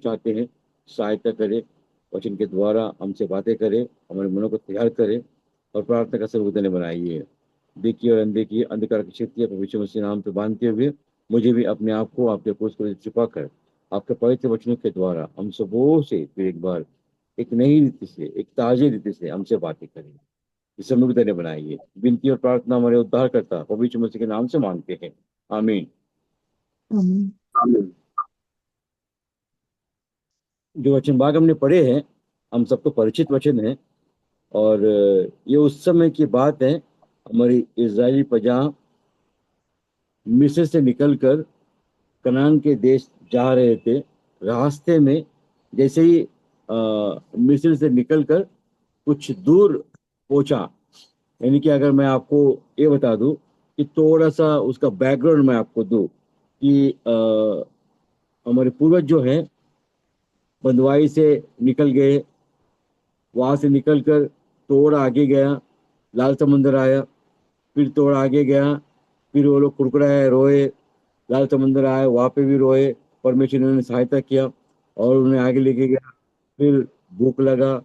चाहते हैं, सहायता करे, वचन के द्वारा हमसे बातें करे, हमारे मनों को तैयार करे और प्रार्थना का सर्वोदय बनाइए। देखिए और अनदेखिए अंधकार की शक्तियां भविष्य मसीह नाम पे बांधते हुए मुझे भी अपने आप को आपके क्रूस पर छुपा कर आपके पवित्र वचनों के द्वारा हम सबों से फिर एक बार एक नई रीति से, एक ताजे रीति से हमसे बातें करें। इस समय धन्य बनाइए। विनती और प्रार्थना हमारे उद्धार करता पवित्र मसीह के नाम से मांगते हैं, आमीन। आमीन। आमीन। जो वचन भाग हमने पढ़े हैं, हम सबको परिचित वचन है। और ये उस समय की बात है, हमारी इजरायली प्रजा मिस्र से निकलकर कनान के देश जा रहे थे। रास्ते में जैसे ही मिस्र से निकलकर कुछ दूर पहुंचा, यानी कि अगर मैं आपको ये बता दूं कि थोड़ा सा उसका बैकग्राउंड मैं आपको दूं कि हमारे पूर्वज जो है बंदवाई से निकल गए, वहां से निकलकर थोड़ा आगे गया, लाल समुंदर आया, फिर थोड़ा आगे गया, फिर वो लोग कुड़कुड़ाए, रोए, लाल समुंदर आए, वहां पे भी रोए, परमेश्वर ने उन्हें सहायता किया और उन्हें आगे लेके गया। फिर भूख लगा,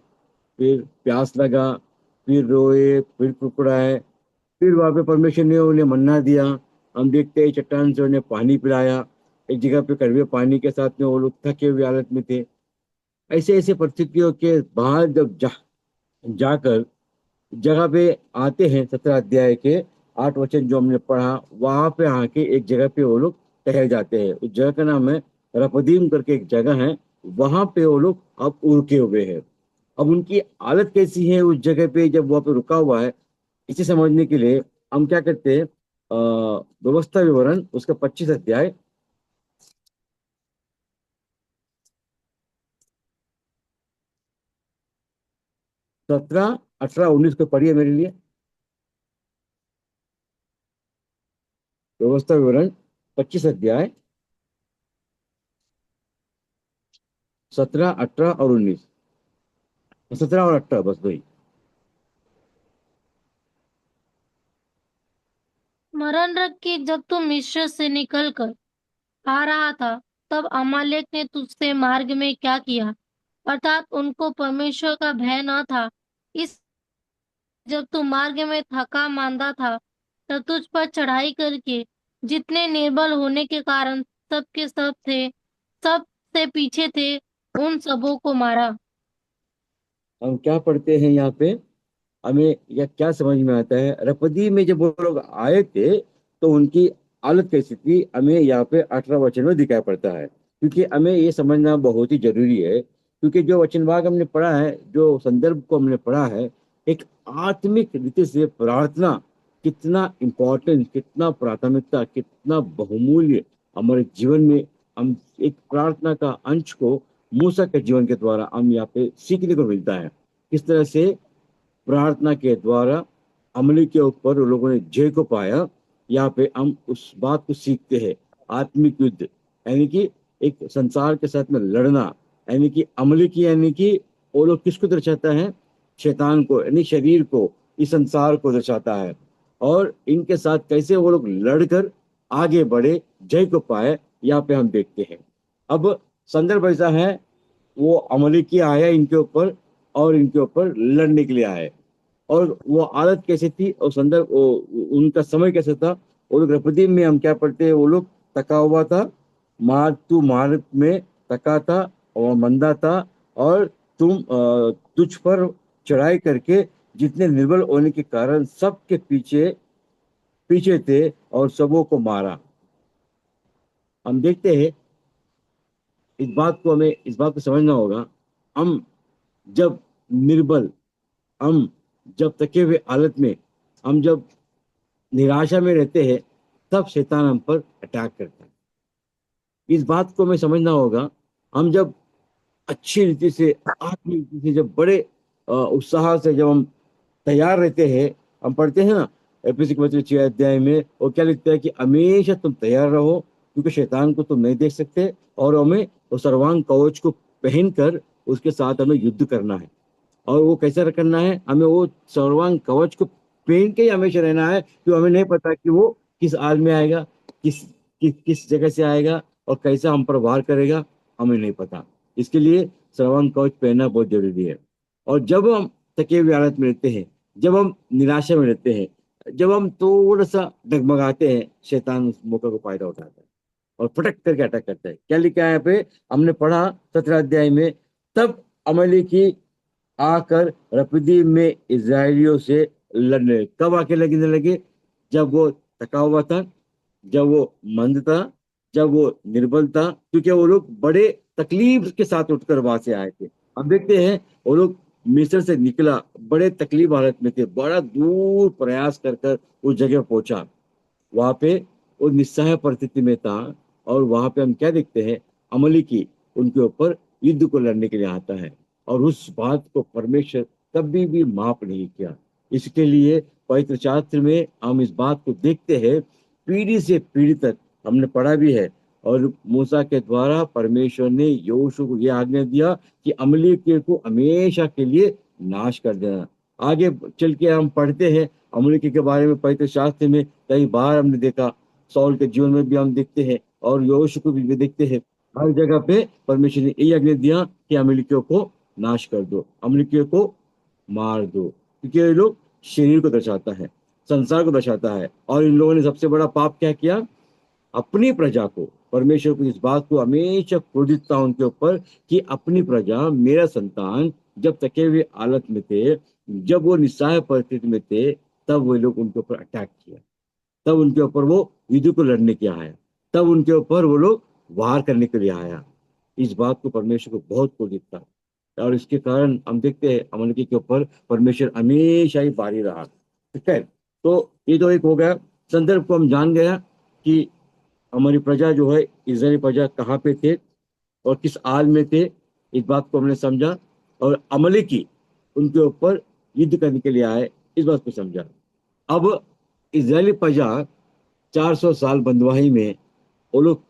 फिर प्यास लगा, फिर रोए, फिर कुड़कुड़ाए, फिर वहां पे परमेश्वर ने उन्हें मन्ना दिया। हम देखते हैं चट्टान से उन्हें पानी पिलाया। एक जगह पे कड़वे पानी के साथ में वो लोग थके हुए हालत में थे। ऐसे ऐसे परिस्थितियों के बाद जब जाकर जगह पे आते हैं, 17 अध्याय के 8 वचन जो हमने पढ़ा, वहां पे आके एक जगह पे वो लोग ठहर जाते हैं। उस जगह का नाम है रपदीम करके एक जगह है। वहां पे वो लोग अब रुके हुए हैं। अब उनकी हालत कैसी है उस जगह पे जब वहां पे रुका हुआ है, इसे समझने के लिए हम क्या करते हैं, व्यवस्था विवरण उसका 25 अध्याय, 17, 18, 19 को पढ़िए मेरे लिए। व्यवस्था विवरण 25 अध्याय, 17, 18 और 19, 17 और 18, बस वही। स्मरण रख कि जब तू मिस्र से निकल कर आ रहा था, तब अमालेक ने तुझसे मार्ग में क्या किया, अर्थात उनको परमेश्वर का भय न था। इस जब तू मार्ग में थका मांदा था, तब तुझ पर चढ़ाई करके जितने निर्बल होने के कारण सब के सब थे, सब से पीछे थे, उन सबों को मारा। हम क्या पढ़ते हैं यहाँ पे, हमें यह क्या समझ में आता है, रपदी में जब वो लोग आए थे तो उनकी हालत कैसी थी, हमें यहाँ पे 18 वचन में दिखाई पड़ता है। क्योंकि हमें ये समझना बहुत ही जरूरी है, क्योंकि जो वचन भाग हमने पढ़ा है, जो संदर्भ को हमने पढ़ा है, एक आत्मिक रीति से प्रार्थना कितना इम्पोर्टेंट, कितना प्राथमिकता, कितना बहुमूल्य हमारे जीवन में, हम एक प्रार्थना का अंश को मूसा के जीवन के द्वारा हम यहाँ पे सीखने को मिलता है। किस तरह से प्रार्थना के द्वारा अमली के ऊपर उन लोगों ने जय को पाया। यहाँ पे हम उस बात को सीखते हैं, आत्मिक युद्ध, यानी कि एक संसार के साथ में लड़ना, यानी कि अमली की, यानी कि वो लोग किसको दर्शाता है, शैतान को, यानी शरीर को, इस संसार को दर्शाता है। और इनके साथ कैसे वो लोग लड़कर आगे बढ़े, जय को पाए, यहाँ पे हम देखते हैं। अब संदर्भ ऐसा है, वो अमली की आया इनके ऊपर और इनके ऊपर लड़ने के लिए आए। और वो आदत कैसी थी और संदर्भ उनका समय कैसा था। वो लोग द्रौपदी में हम क्या पढ़ते हैं, वो लोग तका हुआ था, मार्ग में तका था और मंदा था, और तुझ पर चढ़ाई करके जितने निर्बल होने के कारण सबके पीछे पीछे थे और सबों को मारा। हम देखते हैं, इस बात को समझना होगा। हम जब निर्बल, हम जब थके हुए हालत में, हम जब निराशा में रहते हैं, तब शैतान हम पर अटैक करता है। इस बात को हमें समझना होगा। हम जब अच्छी रीति से, आत्मिक रीति से, जब बड़े उत्साह से जब हम तैयार रहते हैं, हम पढ़ते हैं ना एफएसी के पत्र 6 अध्याय में, वो क्या लिखता है कि हमेशा तुम तैयार रहो, क्योंकि शैतान को तुम नहीं देख सकते और हमें वो सर्वांग कवच को पहनकर उसके साथ हमें युद्ध करना है। और वो कैसे करना है, हमें वो सर्वांग कवच को पहन के ही हमेशा रहना है, क्योंकि हमें नहीं पता कि वो किस हाल में आएगा, किस जगह से आएगा और कैसा हम पर वार करेगा, हमें नहीं पता। इसके लिए श्रवण कवच पहनना बहुत जरूरी है। और जब हम थके हुए हालत में रहते हैं, जब हम निराशा में रहते हैं, जब हम थोड़ा सा डगमगाते हैं, शैतान उस मौके को फायदा उठाता है और फटक करके अटैक करता है। क्या लिखा है यहाँ पे, हमने पढ़ा 17 अध्याय में, तब अमलेकी आकर रपीदीम में इजराइलियों से लड़ने। कब आके लगने लगे? जब वो थका हुआ था, जब वो मंद था, जब वो निर्बल था, क्योंकि वो लोग बड़े तकलीफ के साथ उठकर वहां से आए थे। हम देखते हैं वो लोग मिस्र से निकला, बड़े तकलीफ हालत में थे, बड़ा दूर प्रयास कर कर उस जगह पहुंचा। वहां पे वो निस्सहाय परिस्थिति में था। और वहां पे हम क्या देखते हैं, अमली की उनके ऊपर युद्ध को लड़ने के लिए आता है। और उस बात को परमेश्वर कभी भी माफ नहीं किया। इसके लिए पवित्र शास्त्र में हम इस बात को देखते हैं, पीढ़ी से पीढ़ी तक हमने पढ़ा भी है। और मूसा के द्वारा परमेश्वर ने यहोशू को यह आज्ञा दिया कि अमली को हमेशा के लिए नाश कर देना। आगे चल के हम पढ़ते हैं अमरीकी के बारे में पवित्र शास्त्र में, कई बार हमने देखा। सॉल के जीवन में भी हम देखते हैं और यहोशू को भी देखते हैं। हर जगह पे परमेश्वर ने यही आज्ञा दिया कि अमरीकियों को नाश कर दो, अमरीकियों को मार दो, क्योंकि ये लोग शरीर को दर्शाता है, संसार को दर्शाता है। और इन लोगों ने सबसे बड़ा पाप क्या किया, अपनी प्रजा को, परमेश्वर को इस बात को हमेशा क्रोधित था उनके ऊपर कि अपनी प्रजा, मेरा संतान जब थके हुए हालत में थे, जब वो निस्सहाय परिस्थिति में थे, तब वो लोग उनके ऊपर अटैक किया, तब उनके ऊपर वो युद्ध को लड़ने के आया, तब उनके ऊपर वो लोग वार करने के लिए आया। इस बात को परमेश्वर को बहुत क्रोधित था। और इसके कारण हम देखते हैं अमलकी के ऊपर परमेश्वर हमेशा ही भारी रहा। ठीक है, तो ये तो एक हो गया, संदर्भ को हम जान गया कि हमारी प्रजा जो है, इजरायली प्रजा कहाँ पे थे और किस हाल में थे, इस बात को हमने समझा। और अमलेकी उनके ऊपर युद्ध करने के लिए आए, इस बात को समझा। अब इजरायली प्रजा 400 साल बंदवाई में वो लोग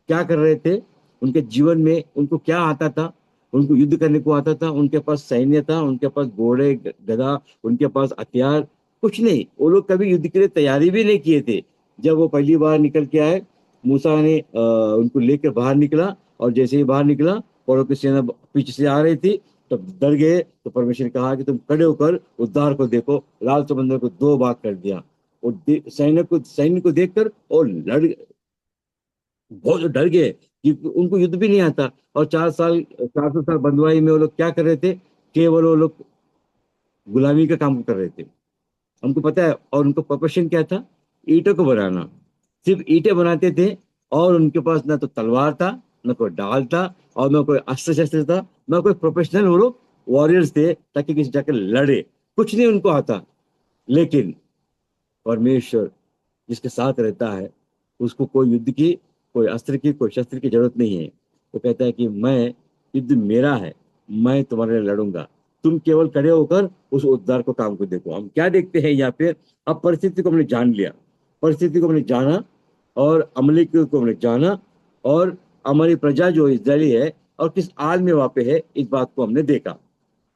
क्या कर रहे थे, उनके जीवन में उनको क्या आता था, उनको युद्ध करने को आता था, उनके पास सैन्य था, उनके पास घोड़े गधा, उनके पास हथियार, कुछ नहीं। वो लोग कभी युद्ध के लिए तैयारी भी नहीं किए थे। जब वो पहली बार निकल के आए, मूसा ने उनको लेकर बाहर निकला, और जैसे ही बाहर निकला, फरो की सेना पीछे से आ रही थी, तब डर गए। तो परमेश्वर ने कहा कि तुम खड़े होकर उद्धार को देखो। लाल समंदर को दो भाग कर दिया। और सैन्य को देखकर और लड़ बहुत डर गए कि उनको युद्ध भी नहीं आता। और 400 साल बंदवाई में वो लोग क्या कर रहे थे, केवल वो लोग गुलामी का काम कर रहे थे, हमको पता है। और उनका प्रोफेशन क्या था, ईंटों को बनाना, सिर्फ ईंटें बनाते थे। और उनके पास ना तो तलवार था, ना कोई ढाल था, और ना कोई अस्त्र शस्त्र था, ना कोई प्रोफेशनल वो लोग वॉरियर्स थे ताकि किसी जाकर लड़े, कुछ नहीं उनको आता। लेकिन परमेश्वर जिसके साथ रहता है, उसको कोई युद्ध की, कोई अस्त्र की, कोई शस्त्र की जरूरत नहीं है। वो कहता है कि मैं, युद्ध मेरा है, मैं तुम्हारे लिए लड़ूंगा, तुम केवल खड़े होकर उस उद्धार को काम को देखो। हम क्या देखते हैं यहाँ पे, अब परिस्थिति को हमने जान लिया, परिस्थिति को हमने जाना, और अमली को हमने जाना, और हमारी प्रजा जो इजरायली है और किस हाल में वहां पे है, इस बात को हमने देखा।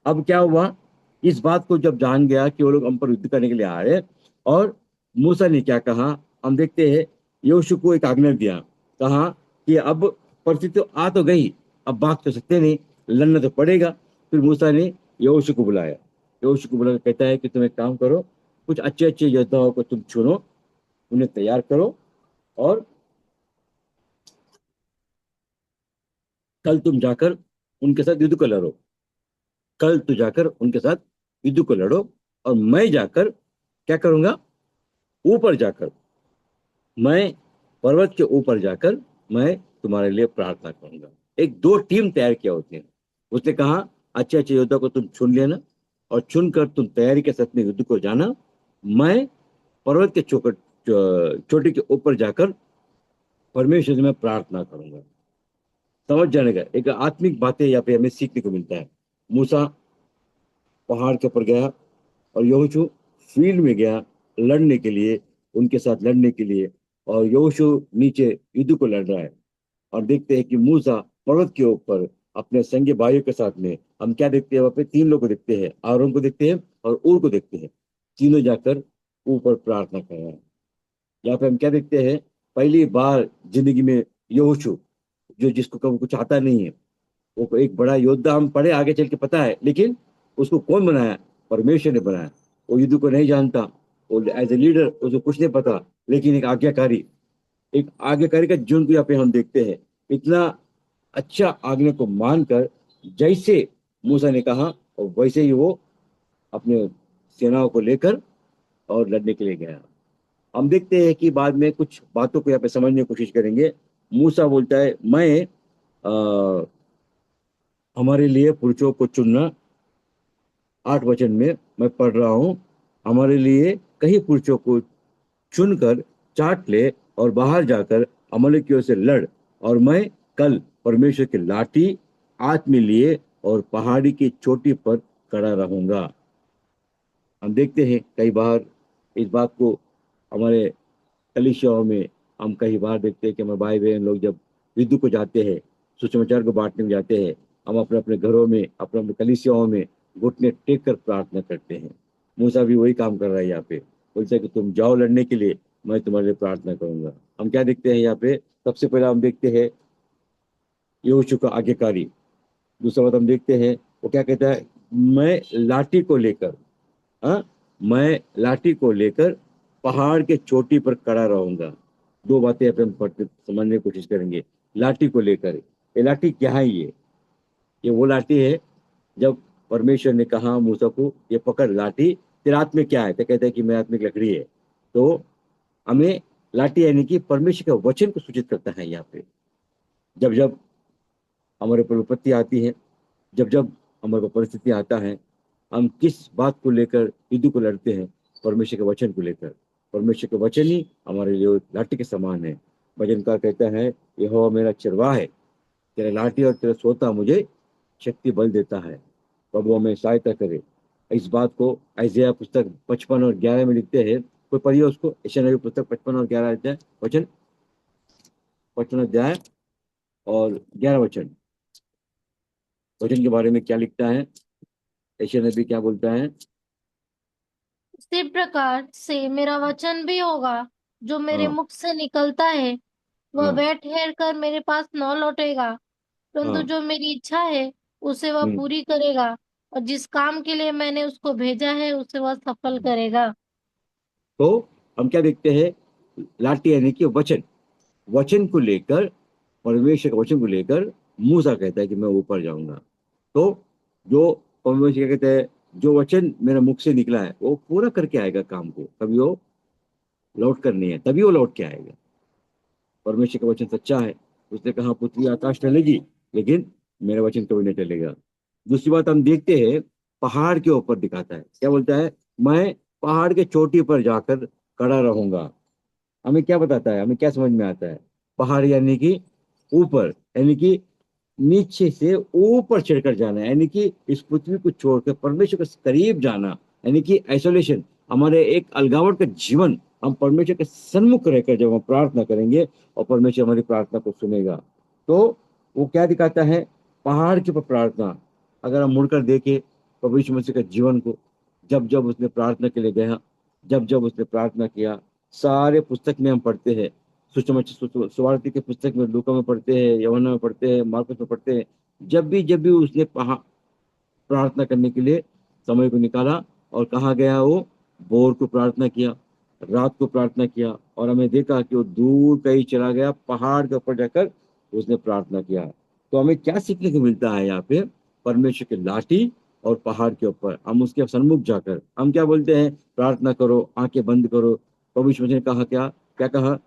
अब क्या हुआ, इस बात को जब जान गया कि वो लोग हम पर युद्ध करने के लिए आ रहे हैं, और मूसा ने क्या कहा, हम देखते हैं, यहोशू को एक आज्ञा दिया, कहा कि अब परिस्थिति तो आ तो गई, अब भाग तो सकते नहीं, लड़ना तो पड़ेगा। फिर मूसा ने यहोशू को बुलाया, यहोशू को बुलाकर कहता है कि तुम एक काम करो, कुछ अच्छे अच्छे योद्धाओं को तुम चुनो, उन्हें तैयार करो, और कल तुम जाकर उनके साथ युद्ध को लड़ो, कल तू जाकर उनके साथ युद्ध को लड़ो, और मैं जाकर क्या करूंगा, ऊपर जाकर, मैं पर्वत के ऊपर जाकर मैं तुम्हारे लिए प्रार्थना करूंगा। एक दो टीम तैयार किया होती है। उसने कहा अच्छे अच्छे योद्धा को तुम चुन लेना, और चुनकर तुम तैयारी के साथ में युद्ध को जाना। मैं पर्वत के चौकट चोटी के ऊपर जाकर परमेश्वर से मैं प्रार्थना करूंगा। समझ जाने का एक आत्मिक बातें यहाँ पे हमें सीखने को मिलता है। मूसा पहाड़ के ऊपर गया, और यहोशू फील्ड में गया लड़ने के लिए, उनके साथ लड़ने के लिए। और यहोशू नीचे युद्ध को लड़ रहा है। और देखते हैं कि मूसा पर्वत के ऊपर अपने संगी भाइयों के साथ में, हम क्या देखते हैं वहां पे, तीन लोग को देखते हैं, आरोन को देखते हैं और ऊर को देखते हैं। तीनों जाकर ऊपर प्रार्थना कर रहे हैं। यहाँ पे हम क्या देखते हैं, पहली बार जिंदगी में यहोशू, जो जिसको कभी कुछ आता नहीं है, वो एक बड़ा योद्धा हम पढ़े आगे चल के पता है, लेकिन उसको कौन बनाया? परमेश्वर ने बनाया। वो युद्ध को नहीं जानता, वो एज ए लीडर उसको कुछ नहीं पता, लेकिन एक आज्ञाकारी का जुन को यहाँ पे हम देखते हैं। इतना अच्छा आज्ञा को मानकर, जैसे मूसा ने कहा और वैसे ही वो अपने सेनाओं को लेकर और लड़ने के लिए गया। हम देखते हैं कि बाद में कुछ बातों को यहाँ पे समझने की कोशिश करेंगे। मूसा बोलता है, मैं हमारे लिए पुरुषों को चुनना, 8 वचन में मैं पढ़ रहा हूँ, हमारे लिए कई पुरुषों को चुनकर चाट ले और बाहर जाकर अमलेकियों से लड़, और मैं कल परमेश्वर की लाठी हाथ में लिए और पहाड़ी की चोटी पर खड़ा रहूंगा। हम देखते हैं कई बार इस बात को हमारे कलीसियाओं में, हम कई बार देखते हैं कि हमारे भाई बहन लोग जब विद्युत को जाते हैं, सुसमाचार को बांटने में जाते हैं, हम अपने अपने घरों में, अपने अपने कलीसियाओं में घुटने टेक कर प्रार्थना करते हैं। मूसा भी वही काम कर रहा है यहाँ पे। बोलता है कि तुम जाओ लड़ने के लिए, मैं तुम्हारे लिए प्रार्थना करूंगा। हम क्या देखते हैं यहाँ पे? सबसे पहले हम देखते हैं यहोशू का आज्ञाकारी। दूसरा बात हम देखते हैं, वो क्या कहता है? मैं लाठी को लेकर, हाँ, मैं लाठी को लेकर पहाड़ के चोटी पर खड़ा रहूंगा। दो बातें यहाँ पे हम पढ़ते समझने की कोशिश करेंगे। लाठी को लेकर, ये लाठी क्या है? ये वो लाठी है जब परमेश्वर ने कहा मूसा को, ये पकड़ लाठी, तेरे हाथ में क्या है? तो कहता है कि मेरे हाथ में एक लकड़ी है। तो हमें लाठी यानी कि परमेश्वर के वचन को सूचित करता है यहाँ पे। जब जब हमारे ऊपर विपत्ति आती है, जब जब हमारे ऊपर परिस्थिति आता है, हम किस बात को लेकर युद्ध को लड़ते हैं? परमेश्वर के वचन को लेकर। परमेश्वर के वचन ही हमारे लिए लाठी के समान है। भजनकार कहता है, यहोवा मेरा चरवाहा है, तेरा लाठी और तेरा सोता मुझे शक्ति बल देता है। प्रभु हमें सहायता करे। इस बात को ऐजिया पुस्तक 55 और 11 में लिखते हैं। कोई पढ़िए उसको, यशायाह नबी पुस्तक 55 और 11 अध्याय वचन, 55 अध्याय और 11 वचन। वचन के बारे में क्या लिखता है? यशायाह नबी क्या बोलता है? उसी प्रकार से मेरा वचन भी होगा जो मेरे हाँ, मुख से निकलता है, वह हाँ, वह ठहर कर मेरे पास न लौटेगा, परंतु हाँ। जो मेरी इच्छा है उसे वह हम्म। पूरी करेगा, और जिस काम के लिए मैंने उसको भेजा है उसे वह सफल करेगा। तो हम क्या देखते हैं? लाठी यानी कि वचन, वचन को लेकर, परमेश्वर के वचन को लेकर मूसा कहता है कि मैं ऊपर जाऊंगा। तो जो परमेश्वर क्या कहते हैं, जो वचन मेरे मुख से निकला है वो पूरा करके आएगा काम को, कभी वो लौट कर नहीं है, तभी वो लौट के आएगा। परमेश्वर का वचन सच्चा है। उसने कहा पृथ्वी आकाश टलेगी, लेकिन मेरा वचन कभी नहीं टलेगा। दूसरी बात हम देखते हैं, पहाड़ के ऊपर दिखाता है, क्या बोलता है? मैं पहाड़ के चोटी पर जाकर खड़ा रहूंगा। हमें क्या बताता है, हमें क्या समझ में आता है? पहाड़ यानी कि ऊपर, यानी कि नीचे से ऊपर चढ़कर जाना, यानी कि इस पृथ्वी को छोड़कर परमेश्वर के करीब जाना, यानी कि आइसोलेशन, हमारे एक अलगावट का जीवन। हम परमेश्वर के सन्मुख रहकर जब हम प्रार्थना करेंगे और परमेश्वर हमारी प्रार्थना को सुनेगा, तो वो क्या दिखाता है? पहाड़ के ऊपर प्रार्थना। अगर हम मुड़कर देखें प्रभु यीशु मसीह का जीवन को, जब जब उसने प्रार्थना के लिए गया, जब जब उसने प्रार्थना किया, सारे पुस्तक में हम पढ़ते हैं, सुवार्ती के पुस्तक में, लूका में पढ़ते हैं, यूहन्ना में पढ़ते हैं, मार्कुस में पढ़ते हैं, जब भी उसने प्रार्थना करने के लिए समय को निकाला, और कहाँ गया वो? भोर को प्रार्थना किया, रात को प्रार्थना किया, और हमें देखा कि वो दूर कहीं चला गया, पहाड़ के ऊपर जाकर उसने प्रार्थना किया। तो हमें क्या सीखने को मिलता है यहाँ पे? परमेश्वर की लाठी और पहाड़ के ऊपर हम उसके सन्मुख जाकर हम क्या बोलते हैं? प्रार्थना करो, आंखें बंद करो। प्रभु यीशु मसीह ने कहा क्या? क्या कहा?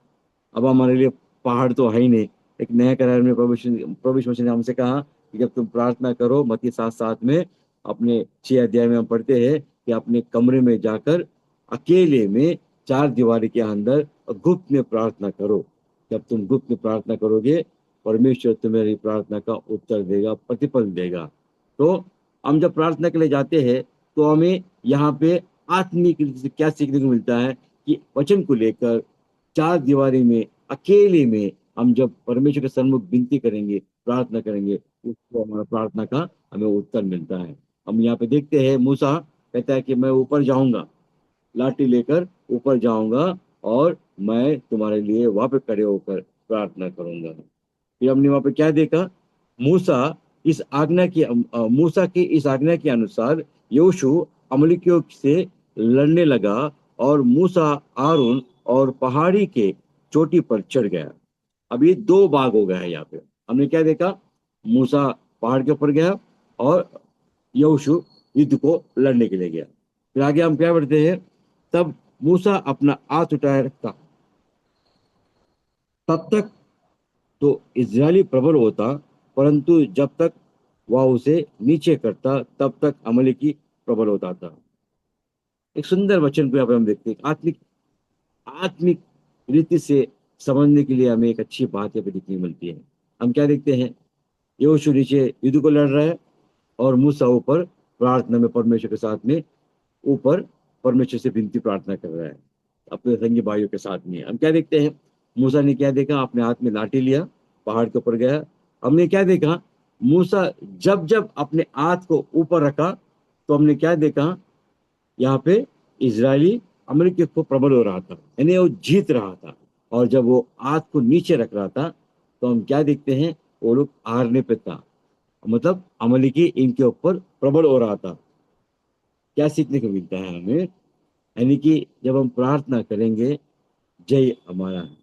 अब हमारे लिए पहाड़ तो है ही नहीं। एक नया करार में प्रभु यीशु मसीह ने हमसे कहा कि जब तुम प्रार्थना करो, मत्ती 7:7 में, अपने 6 अध्याय में हम पढ़ते हैं कि अपने कमरे में जाकर अकेले में चार दीवारी के अंदर गुप्त में प्रार्थना करो। जब तुम गुप्त में प्रार्थना करोगे, परमेश्वर तुम्हारी प्रार्थना का उत्तर देगा, प्रतिफल देगा। तो हम जब प्रार्थना के लिए जाते हैं, तो हमें यहाँ पे आत्मिक रूप से क्या सीखने को मिलता है? कि वचन को लेकर चार दीवारी में अकेले में हम जब परमेश्वर के सन्मुख विनती करेंगे, प्रार्थना करेंगे, उसको हमारा प्रार्थना का हमें उत्तर मिलता है। हम यहाँ पे देखते हैं, मूसा कहता है कि मैं ऊपर जाऊंगा, लाठी लेकर ऊपर जाऊंगा, और मैं तुम्हारे लिए वहां पे खड़े होकर प्रार्थना करूंगा। फिर हमने वहां पे क्या देखा? मूसा इस आज्ञा की मूसा की इस आज्ञा के अनुसार योशु अमलेकियों से लड़ने लगा, और मूसा, आरोन और पहाड़ी के चोटी पर चढ़ गया। अब ये दो भाग हो गया है यहाँ पे। हमने क्या देखा? मूसा पहाड़ के ऊपर गया, और यहोशू युद्ध को लड़ने के लिए गया। फिर आगे हम क्या पढ़ते हैं? तब मूसा अपना हाथ उठाए रखता, तब तक तो इजरायली प्रबल होता, परंतु जब तक वह उसे नीचे करता तब तक अमलेकी प्रबल होता था। एक सुंदर वचन को यहाँ पे हम देखते हैं। आत्मिक आत्मिक रीति से समझने के लिए हमें एक अच्छी बात यहाँ पे देखने को मिलती है। हम क्या देखते हैं? यहोशू नीचे युद्ध को लड़ रहा है, और मूसा ऊपर प्रार्थना में परमेश्वर के साथ में ऊपर परमेश्वर से विनती प्रार्थना कर रहा है अपने संगी भाइयों के साथ में। हम क्या देखते हैं? मूसा ने क्या देखा? अपने हाथ में लाठी लिया, पहाड़ के ऊपर गया। हमने क्या देखा? मूसा जब जब अपने हाथ को ऊपर रखा, तो हमने क्या देखा? यहाँ पे इजरायली अमेरिका को प्रबल हो रहा था, यानी वो जीत रहा था। और जब वो हाथ को नीचे रख रहा था, तो हम क्या देखते हैं? वो लोग हारने पे था, मतलब अमलीकी इनके ऊपर प्रबल हो रहा था। क्या सीखने को मिलता है हमें? यानी कि जब हम प्रार्थना करेंगे, जय हमारा है।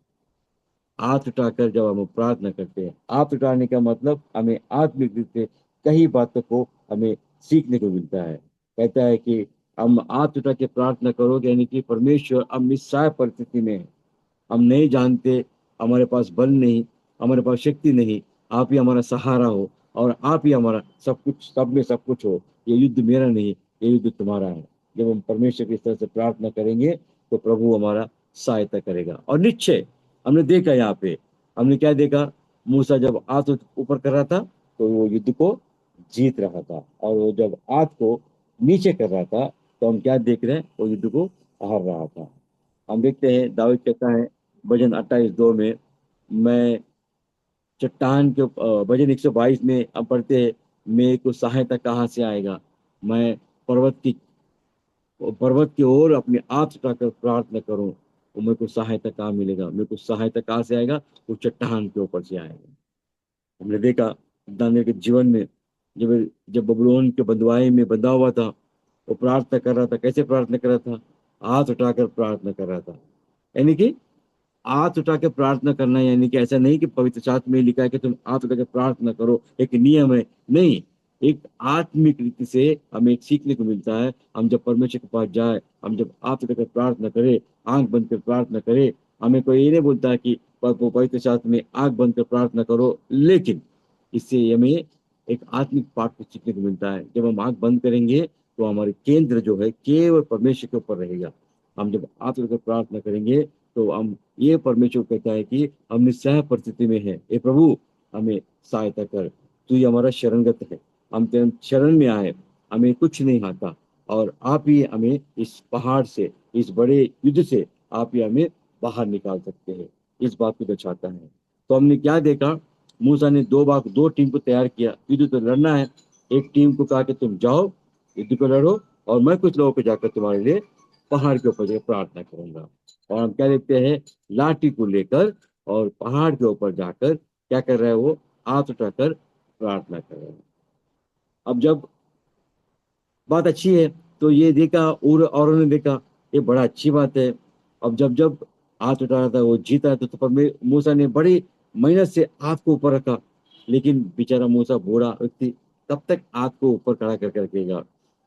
हाथ उठाकर जब हम प्रार्थना करते हैं, हाथ उठाने का मतलब हमें आत्मिक रूप से कई बातों को हमें सीखने को मिलता है। कहता है कि हम हाथ उठा के प्रार्थना करोगे, यानी कि परमेश्वर हम इस सहाय परिस्थिति में हैं, हम नहीं जानते, हमारे पास बल नहीं, हमारे पास शक्ति नहीं, आप ही हमारा सहारा हो, और आप ही हमारा सब कुछ, सब में सब कुछ हो। ये युद्ध मेरा नहीं, ये युद्ध तुम्हारा है। जब हम परमेश्वर की इस तरह से प्रार्थना करेंगे, तो प्रभु हमारा सहायता करेगा। और निश्चय हमने देखा यहाँ पे, हमने क्या देखा? मूसा जब हाथ ऊपर कर रहा था, तो वो युद्ध को जीत रहा था, और वो जब हाथ को नीचे कर रहा था, तो हम क्या देख रहे हैं? वो युद्ध को हार रहा था। हम देखते हैं दाऊद कहता है भजन 28:2 में, मैं चट्टान के भजन 122 में हम पढ़ते हैं, मेरे को सहायता कहाँ से आएगा? मैं पर्वत की पर्वत की ओर अपने हाथ उठाकर प्रार्थना करूं, तो मेरे को सहायता कहाँ मिलेगा? मेरे को सहायता कहाँ से आएगा? वो चट्टान के ऊपर से आएगा। हमने देखा दानिय्येल के जीवन में, जब जब बबुलोन के बंधुआई में बंधा हुआ था, वो प्रार्थना कर रहा था। कैसे प्रार्थना कर रहा था? हाथ उठाकर प्रार्थना कर रहा था। यानी कि हाथ उठा के प्रार्थना करना, यानी कि ऐसा नहीं कि पवित्र शास्त्र में लिखा है कि तुम हाथ उठा के प्रार्थना करो, एक नियम है, नहीं। एक आत्मिक रीति से हमें एक सीखने को मिलता है। हम जब परमेश्वर के पास जाए, हम जब हाथ उठा कर प्रार्थना करें, आंख बंद कर प्रार्थना करें, हमें कोई ये नहीं बोलता है कि पवित्र शास्त्र में आंख बंद कर प्रार्थना करो, लेकिन इससे हमें एक आत्मिक पाठ को सीखने को मिलता है। जब हम आंख बंद करेंगे, तो हमारे केंद्र जो है केवल परमेश्वर के ऊपर रहेगा। हम जब हाथ उठाकर प्रार्थना करेंगे, तो हम ये परमेश्वर कहता है कि हम निस्सहाय परिस्थिति में है, हे प्रभु हमें सहायता कर, तू ही हमारा शरणगत है, हम तेरे शरण में आए, हमें कुछ नहीं आता, और आप ही हमें इस पहाड़ से, इस बड़े युद्ध से आप ही हमें बाहर निकाल सकते हैं। इस बात को दर्शाता है। तो हमने क्या देखा? मूसा ने दो टीम को तैयार किया, युद्ध तो लड़ना है। एक टीम को कहा कि तुम जाओ युद्ध को लड़ो, और मैं कुछ लोगों को जाकर तुम्हारे लिए पहाड़ के ऊपर जाकर प्रार्थना करूंगा। और हम क्या देखते हैं? लाठी को लेकर और पहाड़ के ऊपर जाकर क्या कर रहा है? वो हाथ उठाकर प्रार्थना कर रहा है। अब जब बात अच्छी है, तो ये देखा, और औरों ने देखा, ये बड़ा अच्छी बात है। अब जब जब हाथ उठा रहा था, वो जीता, तो पर मूसा ने बड़ी मेहनत से हाथ को ऊपर रखा, लेकिन बेचारा मूसा बूढ़ा व्यक्ति कब तक हाथ को ऊपर खड़ा कर रखेगा?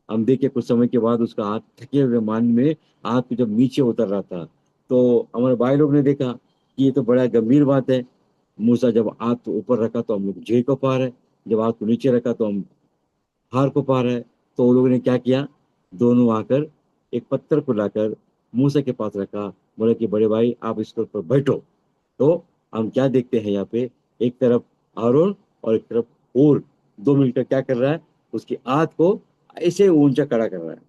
हम देखे कुछ समय के बाद उसका हाथ थके हुए मान में हाथ को जब नीचे उतर रहा था, तो हमारे भाई लोग ने देखा कि ये तो बड़ा गंभीर बात है। मूसा जब हाथ ऊपर रखा तो हम लोग झेल को पा रहे, जब हाथ को नीचे रखा तो हम हार को पा रहा है। तो उन लोगों ने क्या किया? दोनों आकर एक पत्थर को लाकर मूसा के पास रखा, बोले कि बड़े भाई आप इसके ऊपर बैठो। तो हम क्या देखते हैं यहाँ पे? एक तरफ हारून और एक तरफ हूर, दो मिलकर क्या कर रहा है? उसकी हाथ को ऐसे ऊंचा खड़ा कर रहा है,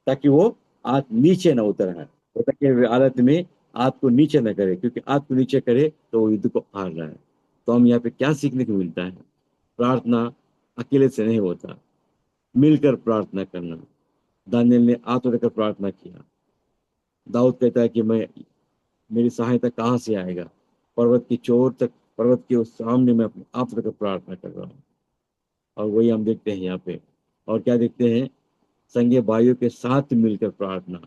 ताकि वो हाथ नीचे ना उतर है, ताकि वे हालत में हाथ को नीचे न करे, क्योंकि हाथ को नीचे करे तो वो युद्ध को हार रहा है। तो हम यहाँ पे क्या सीखने को मिलता है? प्रार्थना अकेले से नहीं होता, मिलकर प्रार्थना करना। दानियल ने हाथ उठाकर प्रार्थना किया। दाऊद कहता है कि मैं, मेरी सहायता कहाँ से आएगा? पर्वत की चोर तक, पर्वत के उस सामने मैं अपने आप उठाकर प्रार्थना कर रहा हूँ। और वही हम देखते हैं यहाँ पे। और क्या देखते हैं? संगे भाइयों के साथ मिलकर प्रार्थना,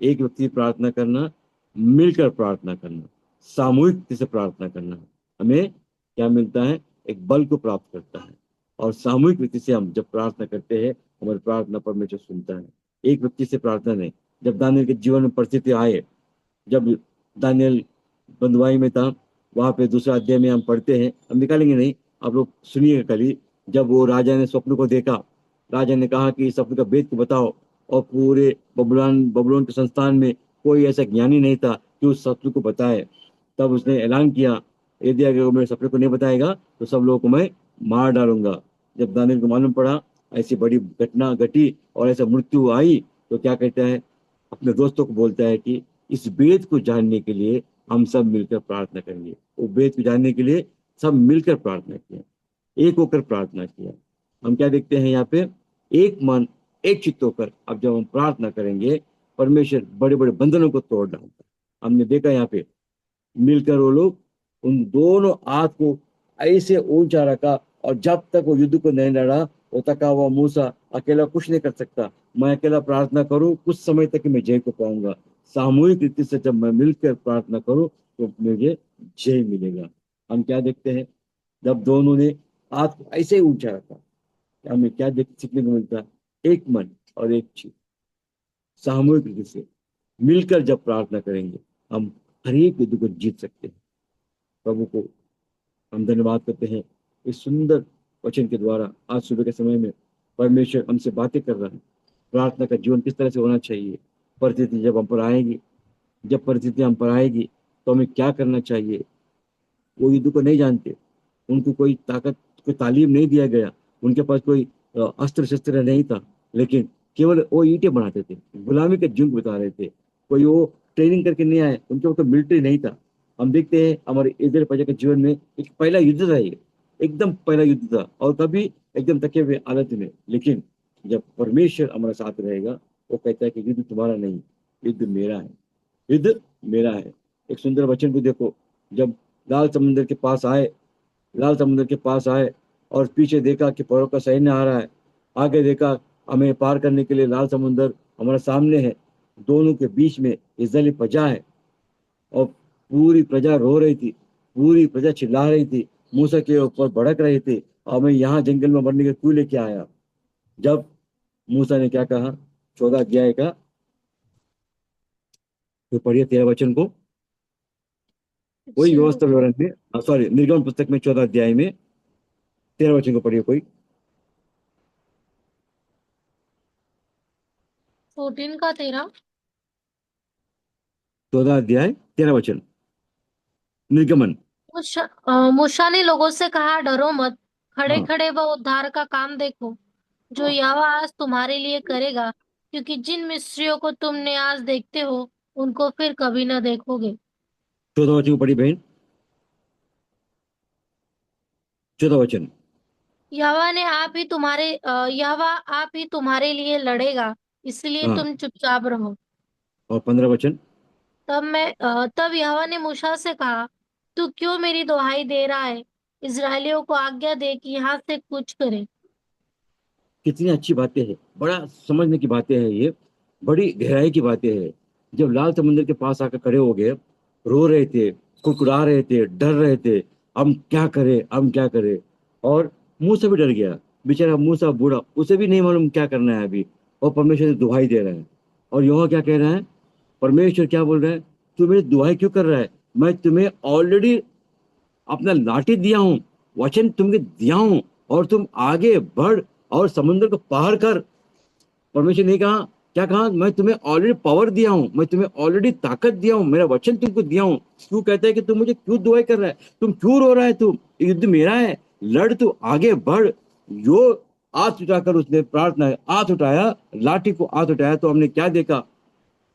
एक व्यक्ति प्रार्थना करना, मिलकर प्रार्थना करना, सामूहिक रूप से प्रार्थना करना हमें क्या मिलता है? एक बल को प्राप्त करता है। और सामूहिक रीति से हम जब प्रार्थना करते हैं, हमारी प्रार्थना परमेश्वर सुनता है। एक व्यक्ति से प्रार्थना नहीं। जब दानियल के जीवन में परिस्थिति आए, जब दानियल बंधुआई में था, वहां पे दूसरा अध्याय में हम पढ़ते हैं, हम निकालेंगे नहीं, आप लोग सुनिएगा कल ही। जब वो राजा ने स्वप्न को देखा, राजा ने कहा कि इस स्वप्न का भेद को बताओ, और पूरे बबुलान बबुलोन के संस्थान में कोई ऐसा ज्ञानी नहीं था कि उस स्वप्न को बताए। तब उसने ऐलान किया, यदि अगर वो मेरे सपने को नहीं बताएगा तो सब लोगों को मैं मार डालूंगा। जब दानियल को मालूम पड़ा ऐसी बड़ी घटना घटी और ऐसा मृत्यु आई, तो क्या कहता है? अपने दोस्तों को बोलता है कि इस वेद को जानने के लिए हम सब मिलकर प्रार्थना करेंगे। वो वेद को जानने के लिए सब मिलकर प्रार्थना किया, एक होकर प्रार्थना किया। हम क्या देखते हैं यहाँ पे? एक मन एक चित्त होकर अब जब हम प्रार्थना करेंगे, परमेश्वर बड़े बड़े बंधनों को तोड़ डालता है। हमने देखा यहाँ पे मिलकर वो लोग उन दोनों हाथ को ऐसे ऊंचा रखा, और जब तक वो युद्ध को नहीं लड़ा, वो तका हुआ मूसा अकेला कुछ नहीं कर सकता। मैं अकेला प्रार्थना करूं कुछ समय तक मैं जय को पाऊंगा। सामूहिक रीति से जब मैं मिलकर प्रार्थना करूं तो मुझे जय मिलेगा। हम क्या देखते हैं? जब दोनों ने हाथ को ऐसे ही ऊंचा रखा, हमें क्या देख सीखने को मिलता है? एक मन और एक चित्त, सामूहिक रीति से मिलकर जब प्रार्थना करेंगे, हम हर एक युद्ध को जीत सकते हैं। प्रभु को हम धन्यवाद करते हैं इस सुंदर वचन के द्वारा। आज सुबह के समय में परमेश्वर हमसे बातें कर रहा है, प्रार्थना का जीवन किस तरह से होना चाहिए। परिस्थिति जब हम पर आएगी, जब परिस्थिति हम पर आएगी तो हमें क्या करना चाहिए। वो युद्ध को नहीं जानते, उनको कोई ताकत, कोई तालीम नहीं दिया गया, उनके पास कोई अस्त्र शस्त्र नहीं था, लेकिन केवल वो ईंटें बनाते थे, गुलामी के जुग बता रहे थे। कोई वो ट्रेनिंग करके नहीं आए, उनके ऊपर मिलिट्री नहीं था। हम देखते हैं हमारे इधर प्रजा के जीवन में एक पहला युद्ध था, ये एकदम पहला युद्ध था, और कभी एकदम थके हुए हालत में। लेकिन जब परमेश्वर हमारे साथ रहेगा, वो कहता है कि युद्ध तुम्हारा नहीं, युद्ध मेरा है, युद्ध मेरा है। एक सुंदर वचन को देखो, जब लाल समुद्र के पास आए, लाल समुद्र के पास आए और पीछे देखा कि फरो का सैन्य आ रहा है, आगे देखा हमें पार करने के लिए लाल समुद्र हमारे सामने है, दोनों के बीच में इजरायली प्रजा है, और पूरी प्रजा रो रही थी, पूरी प्रजा चिल्ला रही थी, मूसा के ऊपर भड़क रही थी, और मैं यहाँ जंगल में मरने के क्यों लेके आया। जब मूसा ने क्या कहा? 14 अध्याय का तो पढ़िए 13 वचन को, वही जी, व्यवस्था विवरण में, सॉरी, निर्गम पुस्तक में 14 अध्याय में 13 वचन को पढ़िए कोई। 14 का 13। 14 अध्याय 13 वचन, निर्गमन। मूसा ने लोगों से कहा, डरो मत, खड़े हाँ, खड़े वह उद्धार का काम देखो जो हाँ, यहोवा आज तुम्हारे लिए करेगा, क्योंकि जिन मिस्रियों को तुमने आज देखते हो उनको फिर कभी न देखोगे। 14 वचन को पढ़ी बहन, 14 वचन। यहोवा आप ही तुम्हारे लिए लड़ेगा, इसलिए हाँ, तुम चुपचाप रहो। और 15 वचन। तब यहोवा ने मूसा से कहा, तू क्यों मेरी दुहाई दे रहा है? इस्राएलियों को आज्ञा दे कि यहाँ से कूच करें। कितनी अच्छी बातें हैं, बड़ा समझने की बातें हैं ये, बड़ी गहराई की बातें हैं। जब लाल समुद्र के पास आकर खड़े हो गए, रो रहे थे, कुड़कुड़ा रहे थे, डर रहे थे, हम क्या करें, हम क्या करें। और मूसा भी डर गया, बेचारा मूसा बूढ़ा, उसे भी नहीं मालूम क्या करना है अभी, और परमेश्वर से दुहाई दे रहा है। और यहाँ क्या कह रहा है? परमेश्वर क्या बोल रहा है? तू मेरी दुहाई क्यों कर रहा है? मैं तुम्हें ऑलरेडी अपना लाठी दिया हूं, वचन तुम्हें दिया हूं, और तुम आगे बढ़ और समुद्र को पार कर। परमेश्वर ने कहा, क्या कहा? मैं तुम्हें ऑलरेडी पावर दिया हूं, मैं तुम्हें ऑलरेडी ताकत दिया हूं, मेरा वचन तुमको दिया हूं। क्यों कहता है कि तुम मुझे क्यों दुआई कर रहा है, तुम क्यों रो रहा है, तुम, ये युद्ध मेरा है, लड़, तू आगे बढ़। यो हाथ उठाकर उसने प्रार्थना, हाथ उठाया, लाठी को हाथ उठाया, तो हमने क्या देखा?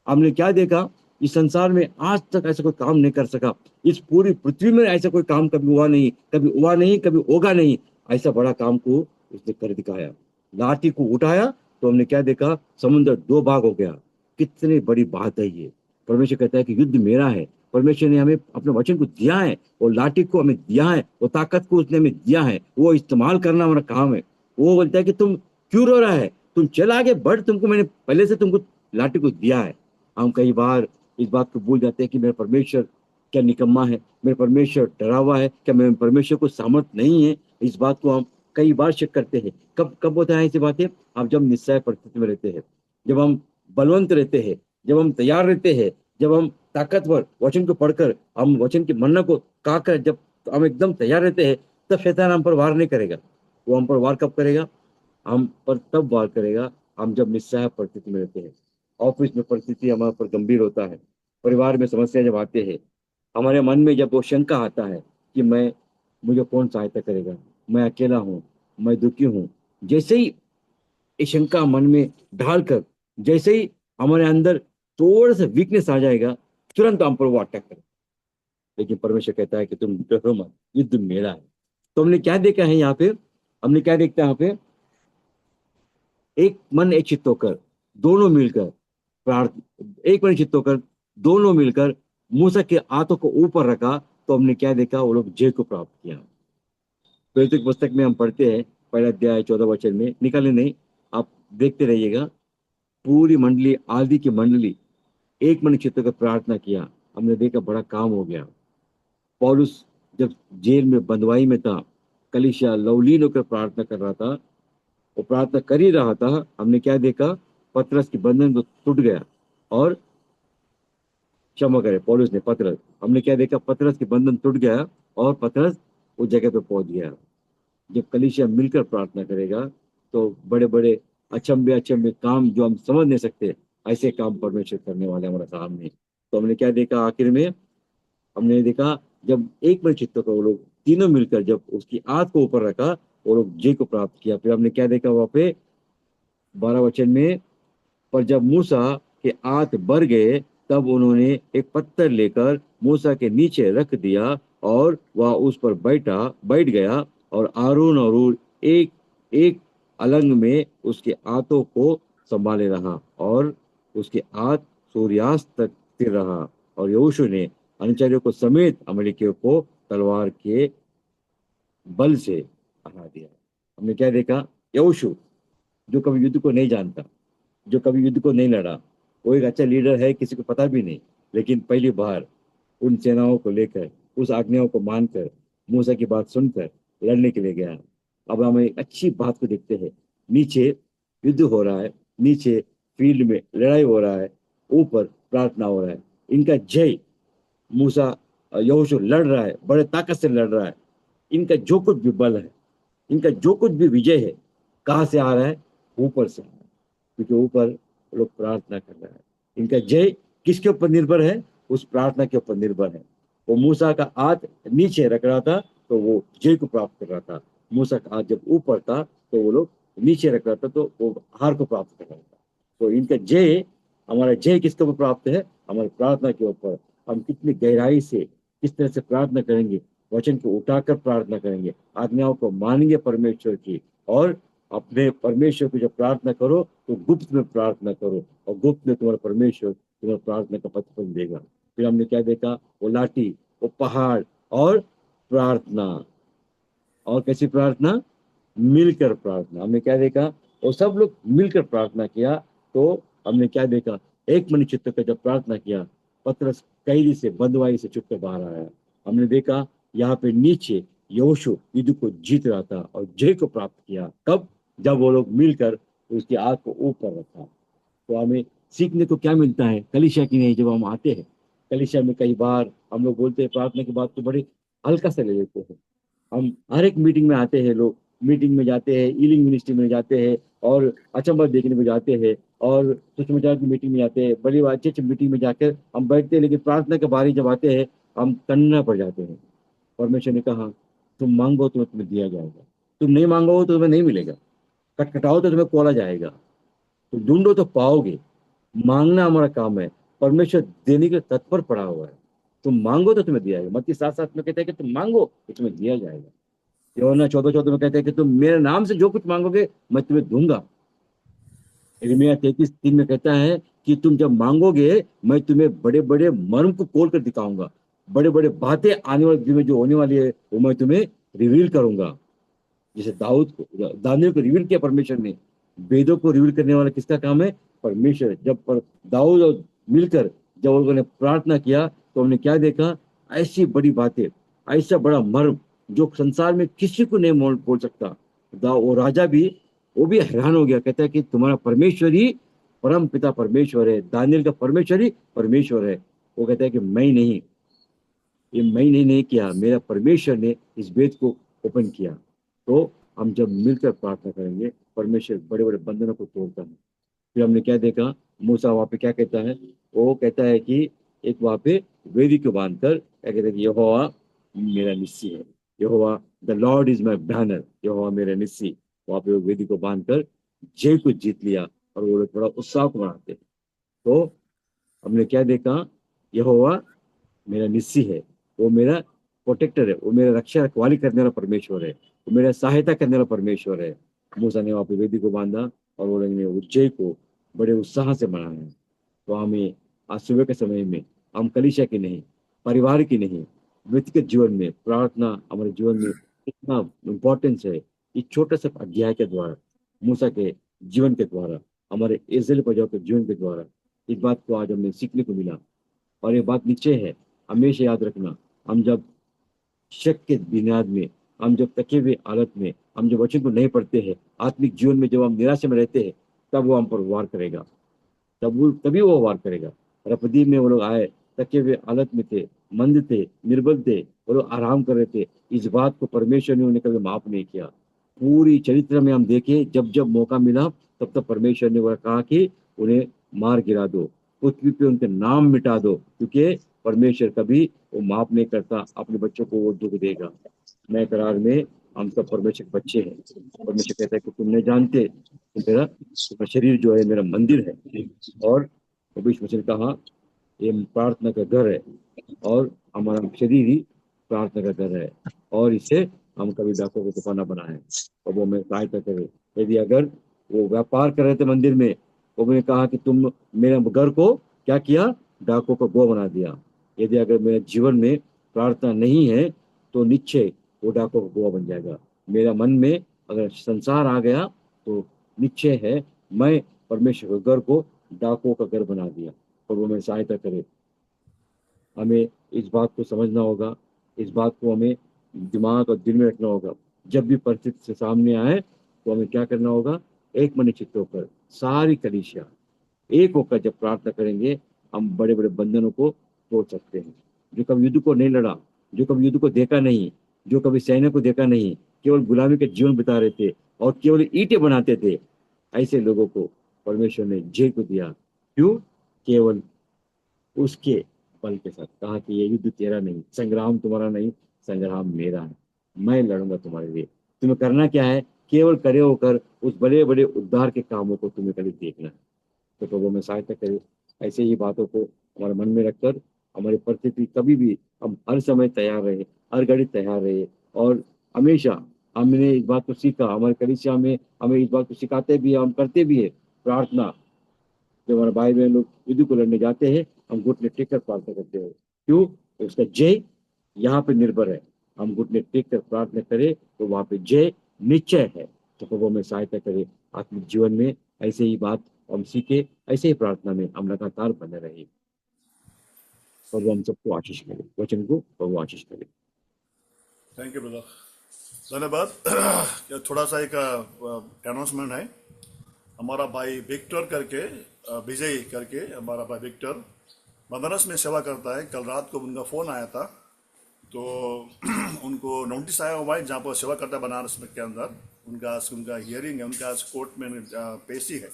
हमने क्या देखा? इस संसार में आज तक ऐसा कोई काम नहीं कर सका, इस पूरी पृथ्वी में ऐसा कोई काम कभी हुआ नहीं, कभी हुआ नहीं, कभी होगा नहीं। ऐसा बड़ा काम को उसने कर दिखाया। लाठी को उठाया तो हमने क्या देखा? समुद्र दो भाग हो गया। कितनी बड़ी बात है ये। परमेश्वर कहता है कि युद्ध मेरा है, परमेश्वर ने हमें अपने वचन को दिया है, और लाठी को हमें दिया है, वो ताकत को उसने हमें दिया है, वो इस्तेमाल करना हमारा काम है। वो बोलता है कि तुम क्यों रो रहा है, तुम चल आगे बढ़, तुमको मैंने पहले से तुमको लाठी को दिया है। हम कई बार इस बात को भूल जाते हैं कि मेरा परमेश्वर क्या निकम्मा है, मेरा परमेश्वर डरा हुआ है क्या, मेरे परमेश्वर को सामर्थ नहीं है। इस बात को हम कई बार शक करते हैं। कब कब होता है ऐसी बातें? हम जब निस्सहाय परिस्थिति में रहते हैं, जब हम बलवंत रहते हैं, जब हम तैयार रहते हैं, जब हम ताकतवर वचन को पढ़कर हम वचन की मन्ना को काकर जब हम एकदम तैयार रहते हैं, तब शैतान हम पर वार नहीं करेगा। वो हम पर वार कब करेगा? हम पर तब वार करेगा हम जब निस्सहाय परिस्थिति में रहते हैं। ऑफिस में परिस्थिति हमारे पर गंभीर होता है, परिवार में समस्या जब आते हैं, हमारे मन में जब वो शंका आता है कि मैं, मुझे कौन सहायता करेगा, मैं अकेला हूँ, मैं दुखी हूँ। जैसे ही ये शंका मन में ढालकर, जैसे ही हमारे अंदर थोड़ा सा वीकनेस आ जाएगा, तुरंत हम पर वो अटैक करें। लेकिन परमेश्वर कहता है कि तुम डरो मत, युद्ध मेरा है। तो हमने क्या देखा है यहाँ पे? हमने क्या देखता है यहाँ पे? एक मन एक चित्त होकर दोनों मिलकर प्रार्थ एक मन चित्त होकर दोनों मिलकर मूसा के हाथों को ऊपर रखा, तो हमने क्या देखा? वो लोग जय को प्राप्त किया। प्रेरित की पुस्तक में हम पढ़ते हैं, पहला अध्याय 14 वचन में, निकाले नहीं, आप देखते रहिएगा। पूरी मंडली, आदि की मंडली एक मन चित्त होकर प्रार्थना किया। हमने देखा बड़ा काम हो गया। पौलुस जब जेल में बंदवाई में था, कलीसिया लवलीन होकर प्रार्थना कर रहा था, वो प्रार्थना कर ही रहा था, हमने क्या देखा? पतरस के बंधन तो टूट गया। और क्षमा करे, पौलुस ने, पतरस, हमने क्या देखा? पतरस के बंधन टूट गया और पतरस उस जगह पे पहुंच गया। जब कलीसिया मिलकर प्रार्थना करेगा, तो बड़े बड़े अचंभे अचंभे काम जो हम समझ नहीं सकते, ऐसे काम परमेश्वर करने वाले हमारे सामने। तो हमने क्या देखा आखिर में? हमने देखा जब एक बड़े चित्तों को वो लोग तीनों मिलकर जब उसकी आंख को ऊपर रखा, वो लोग जय को प्राप्त किया। फिर हमने क्या देखा वहां पे 12 वचन में? पर जब मूसा के हाथ भर गए, तब उन्होंने एक पत्थर लेकर मूसा के नीचे रख दिया, और वह उस पर बैठ गया, और आरून और ऊर एक एक अलंग में उसके हाथों को संभाले रहा, और उसके हाथ सूर्यास्त तक स्थिर रहा। और यहोशू ने अनुचरों को समेत अमलेकियों को तलवार के बल से हरा दिया। हमने क्या देखा? यहोशू, जो कभी युद्ध को नहीं जानता, जो कभी युद्ध को नहीं लड़ा, वो एक अच्छा लीडर है, किसी को पता भी नहीं, लेकिन पहली बार उन सेनाओं को लेकर, उस आज्ञाओं को मानकर, मूसा की बात सुनकर लड़ने के लिए गया। अब हम एक अच्छी बात को देखते हैं। नीचे युद्ध हो रहा है, नीचे फील्ड में लड़ाई हो रहा है, ऊपर प्रार्थना हो रहा है। इनका जय, मूसा, यहोशू लड़ रहा है, बड़े ताकत से लड़ रहा है। इनका जो कुछ भी बल है, इनका जो कुछ भी विजय है, कहाँ से आ रहा है? ऊपर से आ रहा है, क्योंकि ऊपर लोग प्रार्थना कर रहे हैं। इनका जय किसके ऊपर निर्भर है? उस प्रार्थना के ऊपर निर्भर है। वो मूसा का हाथ नीचे रख रहा था, तो वो जय को प्राप्त कर रहा था। मूसा का हाथ जब ऊपर था, तो वो लोग नीचे रख रहा था, तो वो हार को प्राप्त कर रहा था। तो इनका जय, हमारा जय किसके ऊपर प्राप्त है? हमारी प्रार्थना के ऊपर। हम कितनी गहराई से, किस तरह से प्रार्थना करेंगे, वचन को उठाकर प्रार्थना करेंगे, आज्ञाओं को मानेंगे परमेश्वर की। और अपने परमेश्वर को जब प्रार्थना करो, तो गुप्त में प्रार्थना करो, और गुप्त में तुम्हारा परमेश्वर तुम्हारा प्रार्थना का प्रतिफल देगा। फिर हमने क्या देखा? वो लाठी, वो पहाड़, और प्रार्थना। और कैसी प्रार्थना? मिलकर प्रार्थना। हमने क्या देखा? वो सब लोग मिलकर प्रार्थना किया। तो हमने क्या देखा? एक मन चित्त का जब प्रार्थना किया, पतरस कैदी से, बंदवाई से छुटकर बाहर आया। हमने देखा यहाँ पे नीचे यहोशू युद्ध को जीत रहा था और जय को प्राप्त किया। कब? जब वो लोग मिलकर उसकी आग को ऊपर रखा। तो हमें सीखने को क्या मिलता है कलीसिया की? नहीं, जब हम आते हैं कलीसिया में, कई बार हम लोग बोलते हैं प्रार्थना की बात को बड़े हल्का से ले लेते हैं। हम हर एक मीटिंग में आते हैं, लोग मीटिंग में जाते हैं, हीलिंग मिनिस्ट्री में जाते हैं, और अचंबा देखने में जाते हैं, और सुषमाचार की मीटिंग में जाते हैं, बड़ी अच्छी अच्छी मीटिंग में जाकर हम बैठते हैं, लेकिन प्रार्थना के बारी जब आते हैं, हम तन्ना पड़ जाते हैं। परमेश्वर ने कहा, तुम मांगो तो तुम्हें दिया जाएगा, तुम नहीं मांगो तो तुम्हें नहीं मिलेगा, खटखटाओ तो तुम्हें खोला जाएगा, तो ढूंढो तो पाओगे। मांगना हमारा काम है, परमेश्वर देने के लिए तत्पर पड़ा हुआ है। तुम मांगो तो तुम्हें दिया जाएगा। मत्ती 7:7 में कहता है कि तुम मांगो तो तुम्हें दिया जाएगा। यूहन्ना 14:14 में कहते हैं कि तुम मेरे नाम से जो कुछ मांगोगे मैं तुम्हें दूंगा। यिर्मयाह 33:3 में कहता है कि तुम जब मांगोगे, मैं तुम्हें बड़े बड़े मर्म को खोल कर दिखाऊंगा, बड़े बड़े बातें आने वाले दिन में जो होने वाली है, वो मैं तुम्हें रिवील करूंगा। जैसे दाऊद को, दानियल को रिवील किया परमेश्वर ने। वेदों को रिवील करने वाला किसका काम है? परमेश्वर। जब पर दाऊद और मिलकर जब उन्होंने प्रार्थना किया तो हमने क्या देखा? ऐसी बड़ी बातें, ऐसा बड़ा मर्म जो संसार में किसी को नहीं बोल सकता। वो राजा भी, वो भी हैरान हो गया, कहता है कि तुम्हारा परमेश्वर ही परम पिता परमेश्वर है, दानियल का परमेश्वर ही परमेश्वर है। वो कहता है कि मैं नहीं, ये मैंने नहीं किया, मेरा परमेश्वर ने इस वेद को ओपन किया। तो हम जब मिलकर प्रार्थना करेंगे, परमेश्वर बड़े बड़े बंधनों को तोड़ता है। फिर हमने क्या देखा? मूसा वहां पे क्या कहता है? वो कहता है कि एक वहां पे वेदी को बांधकर क्या कहता है कि यहोवा मेरा निस्सी है, Jehovah the lord is my banner, Jehovah मेरा निस्सी। वहां पे वो वेदी को बांधकर जय को जीत लिया, और वो लोग बड़ा उत्साह को मनाते। तो हमने क्या देखा? यहोवा मेरा निस्सी है, वो मेरा प्रोटेक्टर है, वो मेरा रक्षा रखवाली करने वाला परमेश्वर है, वो मेरा सहायता करने वाला परमेश्वर है। मूसा ने वहां पे वेदी को बांधा, और वो लोग ने उज्जय को बड़े उत्साह से मनाया। तो हमें आज सुबह के समय में, हम कलीसिया की नहीं, परिवार की नहीं, व्यक्तिगत जीवन में प्रार्थना हमारे जीवन में कितना इम्पोर्टेंस है, इस छोटे से अध्याय के द्वारा, मूसा के जीवन के द्वारा, हमारे इस्राएल प्रजाओं के जीवन के द्वारा, इस बात को आज हमें सीखने को मिला। और ये बात नीचे है, हमेशा याद रखना, हम जब शक के बुनियाद में, हम जब तके हुए हालत में, हम जब वचन को नहीं पढ़ते हैं, आत्मिक जीवन में जब हम निराशा में रहते हैं, तब वो हम पर वार करेगा, तभी वो वार करेगा। रपदी में वो लोग आए, थके हुए हालत में थे, मंद थे, निर्बल थे, वो लोग आराम कर रहे थे। इस बात को परमेश्वर ने उन्हें कभी माफ नहीं किया। पूरी चरित्र में हम देखें, जब जब मौका मिला तब तब परमेश्वर ने वो कहा कि उन्हें मार गिरा दो, पृथ्वी पे उनके नाम मिटा दो, क्योंकि परमेश्वर कभी वो माफ नहीं करता, अपने बच्चों को वो दुख देगा। नए करार में हम सब परमेश्वर के बच्चे हैं। परमेश्वर कहता है कि तुम नहीं जानते कि तुम्हारा शरीर जो है मेरा मंदिर है, और पवित्र वचन कहा ये प्रार्थना का घर है, और हमारा शरीर ही प्रार्थना का घर है, और इसे हम कभी डाकों को तूफाना बनाए, और वो हमें सहायता करे। यदि अगर वो व्यापार कर रहे थे मंदिर में, वो मैंने कहा कि तुम मेरे घर को क्या किया? डाकों का गो बना दिया। यदि अगर मेरे जीवन में प्रार्थना नहीं है, तो निश्चय वो डाकों का गोवा बन जाएगा। मेरा मन में अगर संसार आ गया, तो निश्चय है मैं परमेश्वर के घर को डाकों का घर बना दिया। और वो हमें सहायता करे। हमें इस बात को समझना होगा, इस बात को हमें दिमाग और दिल में रखना होगा। जब भी परिस्थिति से सामने आए, तो हमें क्या करना होगा? एक मन चित्त होकर सारी कलीसिया एक होकर जब प्रार्थना करेंगे, हम बड़े बड़े बंधनों को तोड़ सकते हैं। जो कभी युद्ध को नहीं लड़ा, जो कभी युद्ध को देखा नहीं, जो कभी सैन्य को देखा नहीं, केवल गुलामी के जीवन बिता रहे थे और केवल ईंटें बनाते थे, ऐसे लोगों को परमेश्वर ने जय को दिया। क्यों? केवल उसके बल के साथ कहा कि ये युद्ध तेरा नहीं, संग्राम तुम्हारा नहीं, संग्राम मेरा है, मैं लड़ूंगा तुम्हारे लिए। तुम्हें करना क्या है? केवल खड़े होकर उस बड़े बड़े उद्धार के कामों को तुम्हें कभी देखना है। तो प्रभु में सहायता करे। ऐसे ही बातों को हमारे मन में रखकर हमारी परिस्थिति कभी भी, हम हर समय तैयार रहे, हर घड़ी तैयार रहे। और हमेशा हमने इस बात को सीखा, हमारे कलीसिया में हमें इस बात को सिखाते भी है, हम करते भी है। प्रार्थना, जब हमारे भाई बहन लोग युद्ध को लड़ने जाते हैं, हम घुटने टेक कर प्रार्थना करते हैं। क्यों? तो उसका जय यहाँ पे निर्भर है। हम घुटने टेक कर प्रार्थना करें तो वहां पे जय निश्चय है। तो प्रभु हमें सहायता करे आत्मिक जीवन में, ऐसे ही बात हम सीखे, ऐसे ही प्रार्थना में हम लगातार बने रहे। प्रभु हम सबको आशीष करे, वचन को प्रभु आशीष करे। थैंक यू ब्रदर, धन्यवाद। थोड़ा सा एक अनाउंसमेंट है। हमारा भाई विक्टर करके, विजय करके, हमारा भाई विक्टर बनारस में सेवा करता है। कल रात को उनका फ़ोन आया था, तो उनको नोटिस आया हुआ है जहाँ पर सेवा करता है बनारस में के अंदर। उनका हियरिंग है, उनका आज कोर्ट में पेशी है।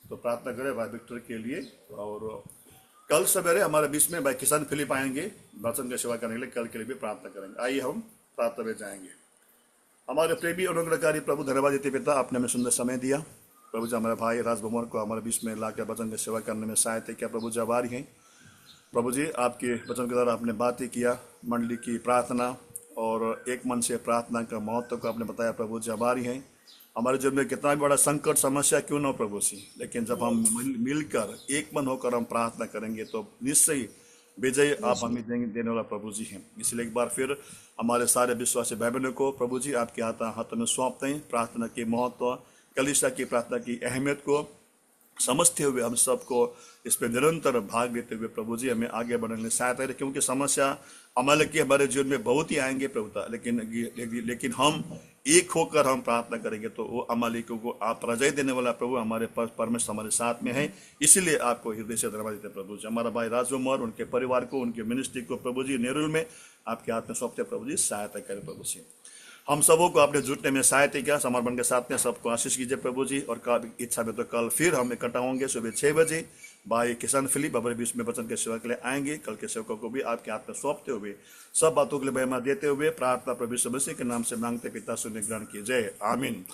तो प्रार्थना करें भाई विक्टर के लिए। और कल सवेरे हमारे बीच में भाई किसान फिलिप आएंगे वचन की सेवा करने के लिए, कल के लिए भी प्रार्थना करेंगे। आइए हम प्रार्थना में जाएंगे। हमारे प्रेमी अनुग्रहकारी प्रभु, धन्यवाद देते पिता, आपने हमें सुंदर समय दिया। प्रभु जी, हमारे भाई राजभवन को हमारे बीच में ला के वचन की सेवा करने में सहायता किया। प्रभु जी आभारी हैं। प्रभु जी, आपके वचन के द्वारा आपने बातें किया, मंडली की प्रार्थना और एक मन से प्रार्थना का महत्व को आपने बताया। प्रभु जी आभारी हैं। हमारे जीवन में कितना भी बड़ा संकट समस्या क्यों ना हो प्रभु जी, लेकिन जब हम मिलकर एक मन होकर हम प्रार्थना करेंगे, तो निश्चय विजय आप हमें देने वाला प्रभु जी हैं। इसलिए एक बार फिर हमारे सारे विश्वासी भाई बहनों को प्रभु जी आपके हाथों में सौंपते हैं। प्रार्थना की महत्व, कलीसिया की प्रार्थना की अहमियत को समझते हुए हम सबको इस पे निरंतर भाग लेते हुए प्रभु जी हमें आगे बढ़ने में सहायता करें, क्योंकि समस्या अमल की हमारे जीवन में बहुत ही आएंगे प्रभुता, लेकिन हम एक होकर हम प्रार्थना करेंगे तो वो अमालिकों को आप प्रजय देने वाला प्रभु हमारे परमेश्वर हमारे साथ में है। इसीलिए आपको हृदय से धन्यवाद देते हैं प्रभु जी। हमारा भाई राजकुमार, उनके परिवार को, उनके मिनिस्ट्री को प्रभु जी नेरुल में आपके हाथ में सौंपते प्रभु जी, सहायता करें प्रभु जी। हम सबों को अपने जुटने में सहायता किया, समर्पण के साथ में सबको आशीष कीजिए प्रभु जी। और इच्छा में तो कल फिर हम इकट्ठा होंगे सुबह 6 बजे। भाई किसान फिलिप हमारे बीच में वचन के सेवा के लिए आएंगे। कल के सेवकों को भी आपके हाथ में सौंपते हुए सब बातों के लिए महिमा देते हुए प्रार्थना प्रभु यीशु मसीह के नाम से मांगते पिता सुने ग्रहण कीजिए, आमीन।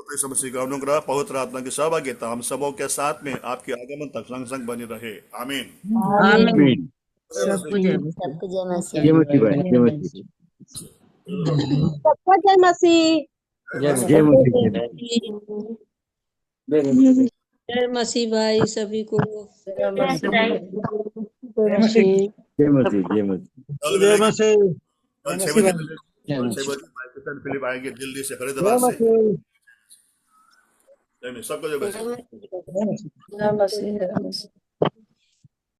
यीशु मसीह का अनुग्रह, पवित्र आत्मा की सहभागिता हम सबों के साथ में आपके आगमन तक संग संग बनी रहे, आमीन। आमीन। सबको जय मसीह। सबको जय मसीह। जय मसीह भाई, जय मसीह। सबको जय मसीह। जय मसीह। जय मसीह भाई सभी को। जय मसीह। जय मसीह। जय मसीह। जय मसीह। कल 6 बजे भाई किसान फिलिप आएंगे दिल्ली से, फरीदाबाद से। सबको जय मसीह। जय मसीह।